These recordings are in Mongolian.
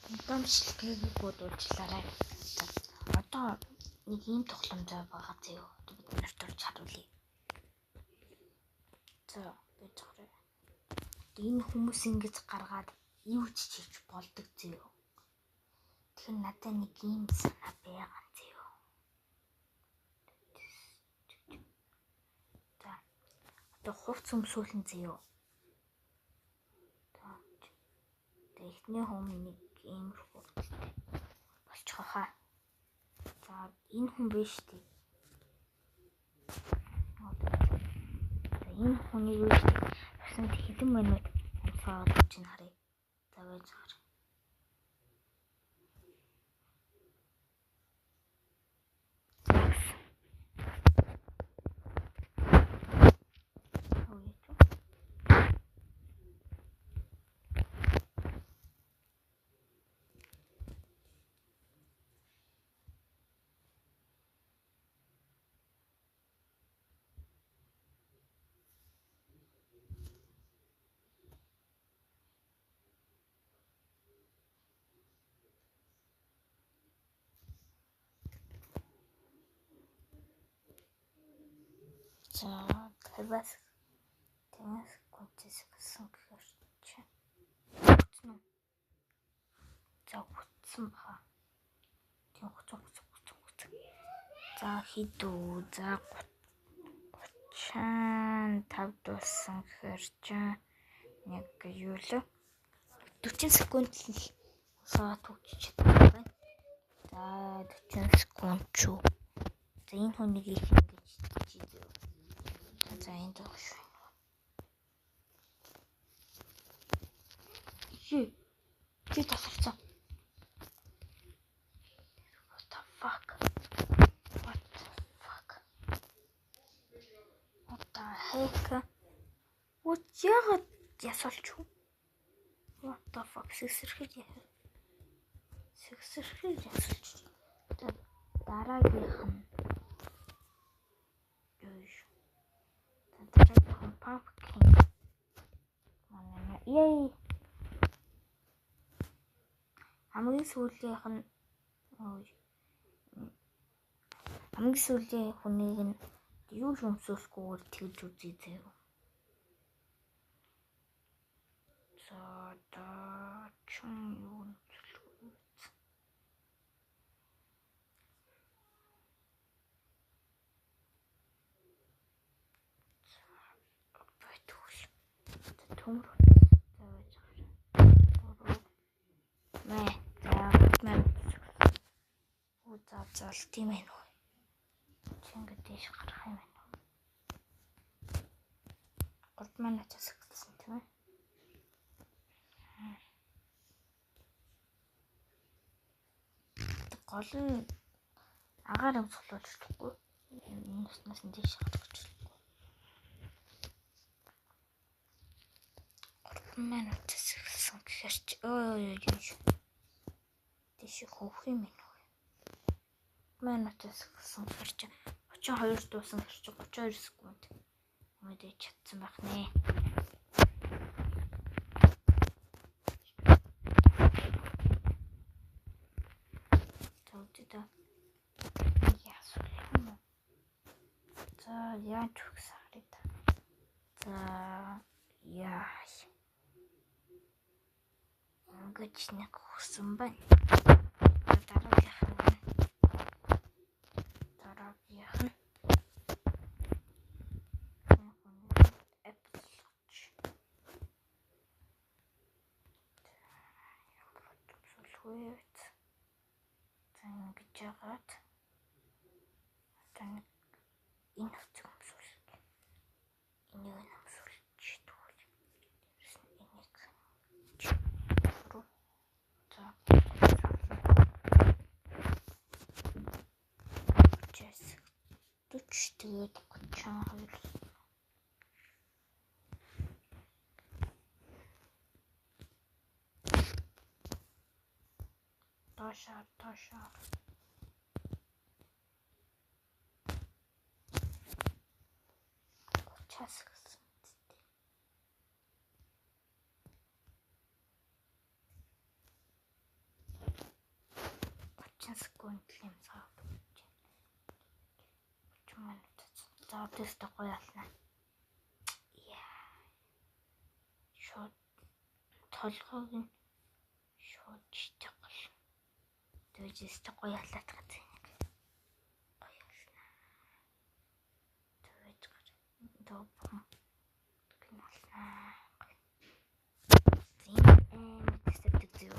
Дамжлэгийг бодуулчлаарай. Одоо нэг ийм тоглоомжоо байгаа зөө. Бид нарт орж харуулъя. За би зураа. Энэ хүмүүс ингэж гаргаад юу ч хийж болдог зөө. Тэгэхээр надад нэг ийм санаа байгаа зөө. За. Одоо хувц өмсүүлэн зөө. Эхний хүн нэг иймэрхүү болчих хаа. За энэ хүн биш үү? Энэ хүний юу гэж басан хэдэн минут амсгаа болж ин харъя. За байж хар. За таваас гонцэс гэсэн гэхээр чи утсан уу? За утсан баа. Тийм утсан. За хидүү за 35 дууссан гэхээр чи нэг юу л 40 секунд л саад төгсч чадсан байна. За 40 секунд чуу. За энэ хүнийг их ингэж чийдээ. За энэ доош. Чи тасарсан. What the fuck? What the heck? Яагаад ясалч юу? What the fuck? Сэгсэрхэж ясалч. Дараагийнх нь pumpkin. Yay! Хамгийн сүүлийн хүнийг нь юу өмсөхгүй тэгж үзье зөө. За чин юу өмсөхгүй. Төмөр. За тийм ээ. Чи ингэ дэш гарах юм байна уу? 3 минут хэсэгсэн тийм ээ. Гол нь агаар өмсгөлж чадахгүй. Энэснээс нь дэш гарах гэж байна. 3 минут хэсэгсэн гэхээр чи дэш хөөх юм байна. Минутаас гэсэн хэрч 32 дуусан хэрч 32 секунд мэдээж чадсан байх нэ. Төвдөө яасуу юм. За яаж өгсөн харъя та. За яаш. Ингэж нэг өгсөн байна. Дараагийнх нь Apple Watch. Сүлхүйт. За ингэж яагаад энэ хөтөлбөр энийг өмсүүлж тэгвэл энийг за 40 тэгээд 32 Ташаа час гэсэн тийм. 40 секунд юм цаг. 30 минут. За тест гоё ялна. Шууд толгойг нь шууд чичиг гол. Тэжээст гоё ялаад байгаа юм. Гоё ялна. Тэгэж доопом. Гэнэлнэ. Тэстэд зөө.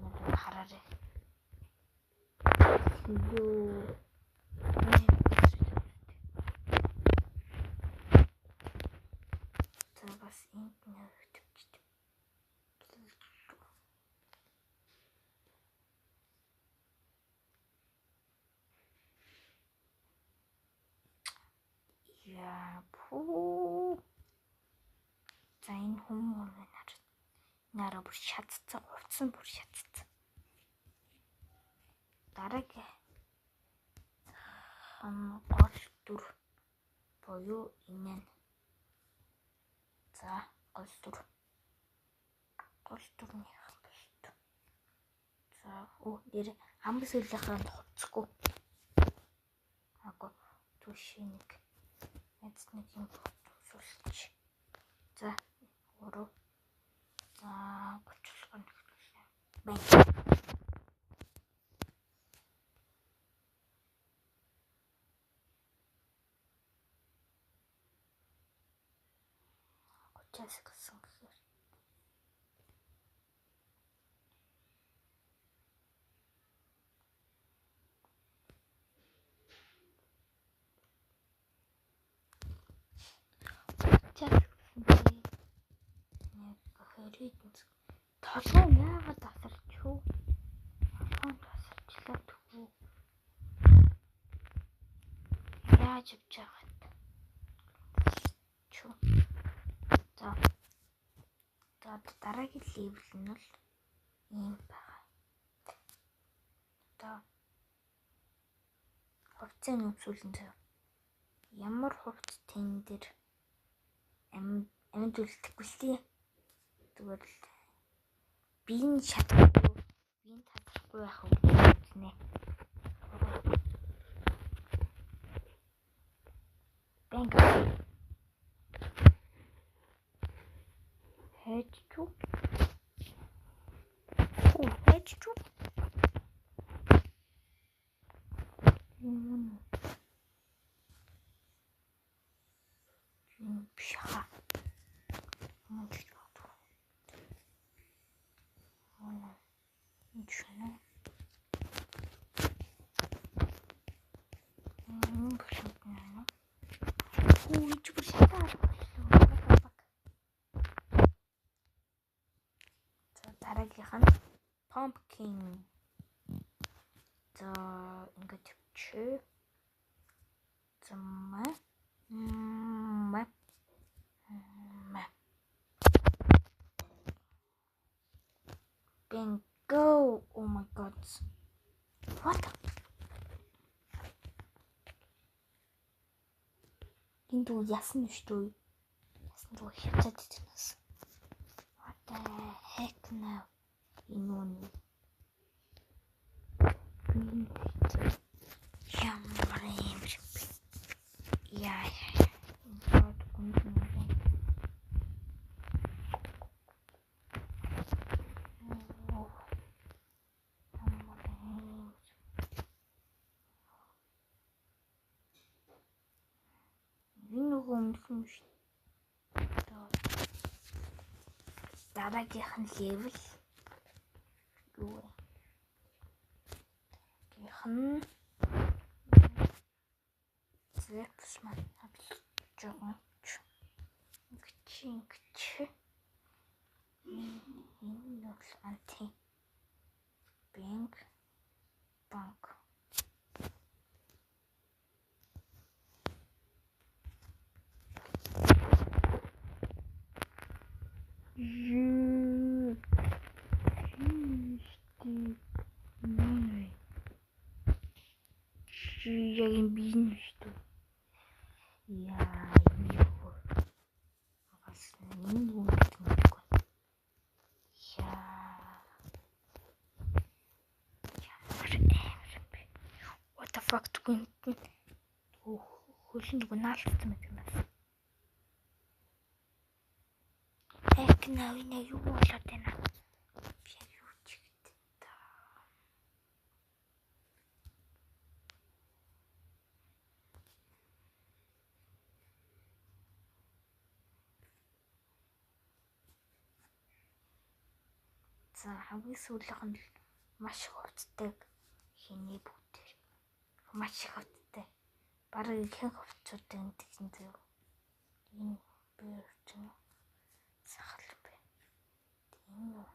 Нэг хараарэ. Юу. Бас энд нэгтгэж. Яа пүү. За энэ хүмүүс нараа бүр шатцсан, хувцсан бүр шатцсан. Дараагийн гол дүр боёо энэ. За гол дүрний хамт. За нэр амбас үлэхээ хувцсгүй. Аго түшин нэг нэг юм суулч. За уруу. За гочлох нэг бай. Гочлох гэсэн гэхээр толгой яагаад тасарч юу? Толгой тасарчлаа тгүү. Яаж явж байгаа юм? За дараагийн левел нь бол ийм байгаа. Одоо хувцсыг өмсүүлэн зав. Ямар хувцс тэн дээр амьд үлдэхгүй л тийм. Тэгвэл биеийн шатахгүй, биеийн тадрахгүй байх үгнэ. Бэнга. Хэчүү. Хэчүү. Пша. Ничего. Дараагийнх нь pumpkin. За ингээд төвчөө. Bingo. Oh my god. What? Энд үу ясан нь шүү дээ. Ясан руу хятад идэнэс. What the heck now? Инүүн. Ямар юм бэ? Яа. Ингээд гүнзгий. Өмсөн шүү. Дараагийнх нь левел юу вэ? Дараагийнх нь зэпс маань жоохон ингэж энэ бол анти банк яг юм бин шүү. Яа юу. Бас нэг юм мэдгүй. Яа. Ямар гүнт нь хөлн гунаалтсан юм байна. Эк навина юу болоод байна? Би юу ч гэдэг та. За хамгийн сүүлийнх нь маш их хувцтай хиний бүгд. Маш их хувцтай. Бараг ихэнх хувцсуудын тэгсэн зөв. Энэ бэрч сахал бэ. Тийм үү.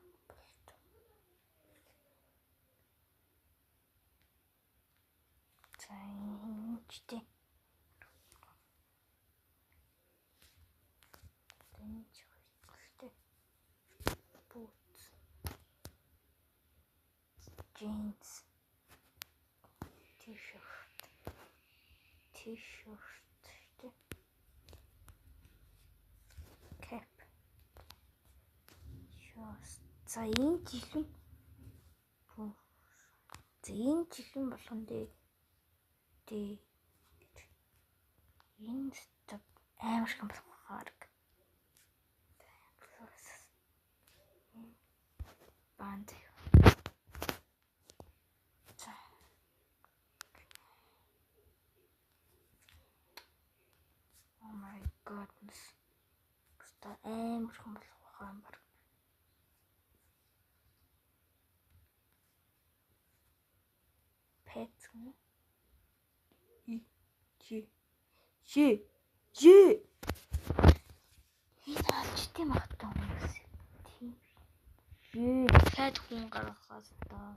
За энэ ч тийм. Тэнч хөлтэй. Boots. Jeans. T-shirt. Cap. Shoes. За энэ жилийн болгон дээ. Энэ стоп амар их хамсахаар. Банд. Oh my goodness. Просто амар их хамсахаар бар. Pet. Энэ алж тийм ахтай хүмүүс. Тийм. Дахиад хүн гаргахаас таа.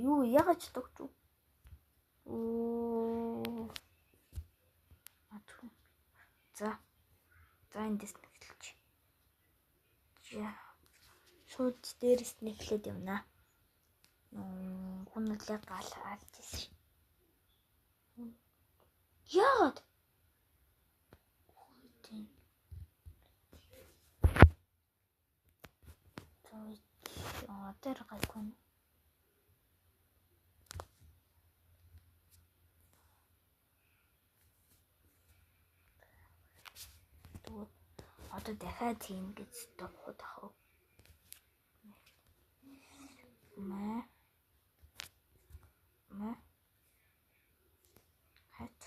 Юу ягаад ч тогч уу? Оо. За эндээс нэглэж. Шууд дээрээс нэглээд явна. Гүнэлээ гал алж ирсэн. Яагаад? Тэр гайгүй. Одоо дахиад тийм гэж стопход ахав. Hat.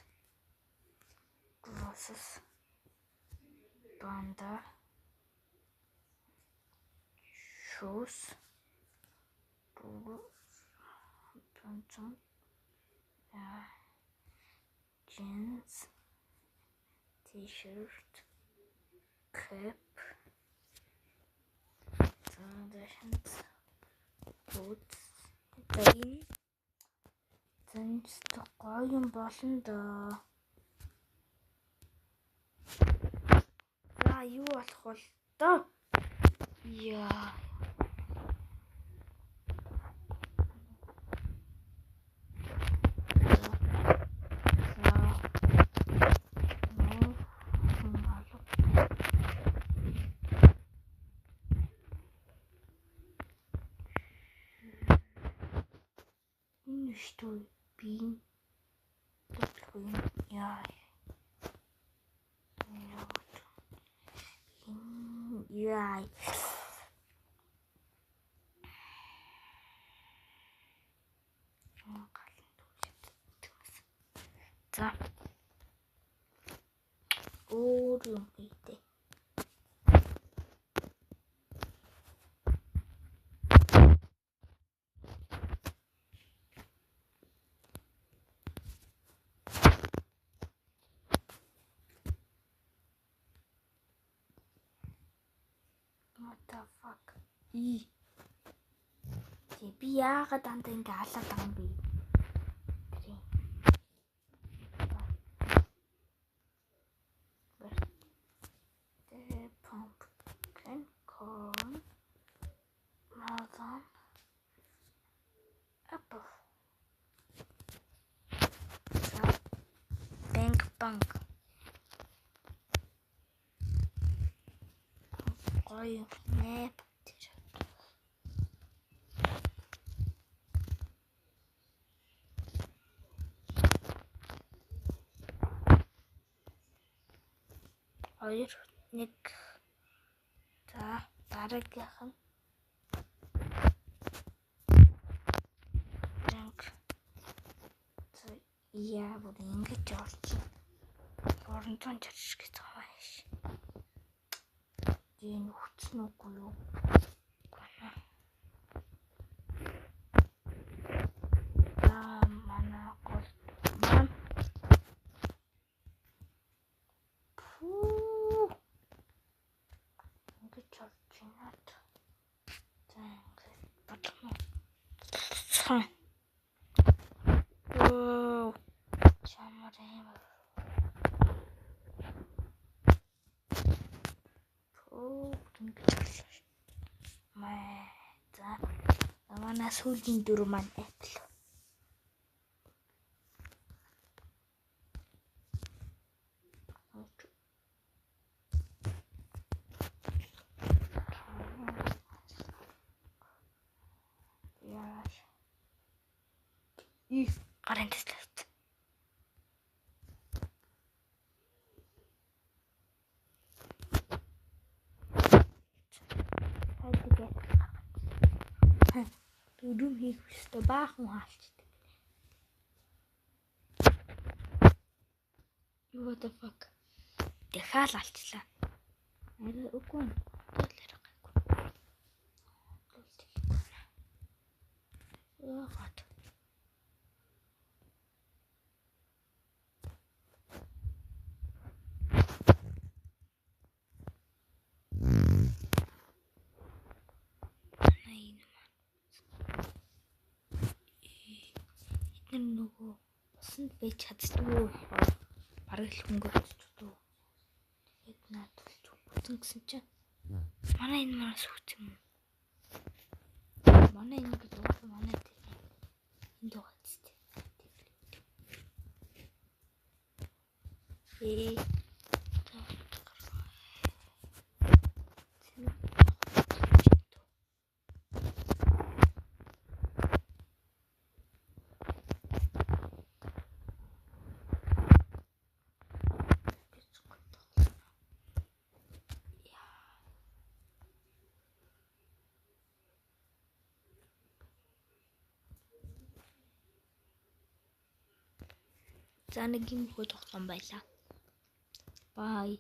Glasses. Banda. Shoes. Jeans. T-shirt. Cap. Boots. Тэнц гоё юм болно доо. За юу болох вэ доо? Яа. Что бин такой яй за өөр юм хийдэ. What the fuck? Би яагаад дандаа ингэ алаад байгаа юм бэ? Pumpkin corn melon apple. Bank. Гоё нэ. 2 1 за дараагийнх нь яа бүр ингэж орж оронтой чарч гэж байгаа юм шиг. Энэ хүчнэ үгүй юу? Манай гол маань ингэж орж байна. За ингэж бодлоо. Манай сүүлийн дөрөв маань Apple. Их гарын дэслэт. Дөрөв хийх өстой баахан хаалцдаг. What the fuck? Дахиад алчлаа. Арай үгүй. Тэглэр гайгүй. Яагаад? Нөгөө усанд байж чаддгүй бараг л хөнгөлцчихв. Тэгээд наадвалж бүтэн гэсэн чинь манай энэ манаас хүүц юм. Манай энэ гэж уу манай тийм. Энд дугацтай. За нэг юм хөө тогтсон байлаа. Bye.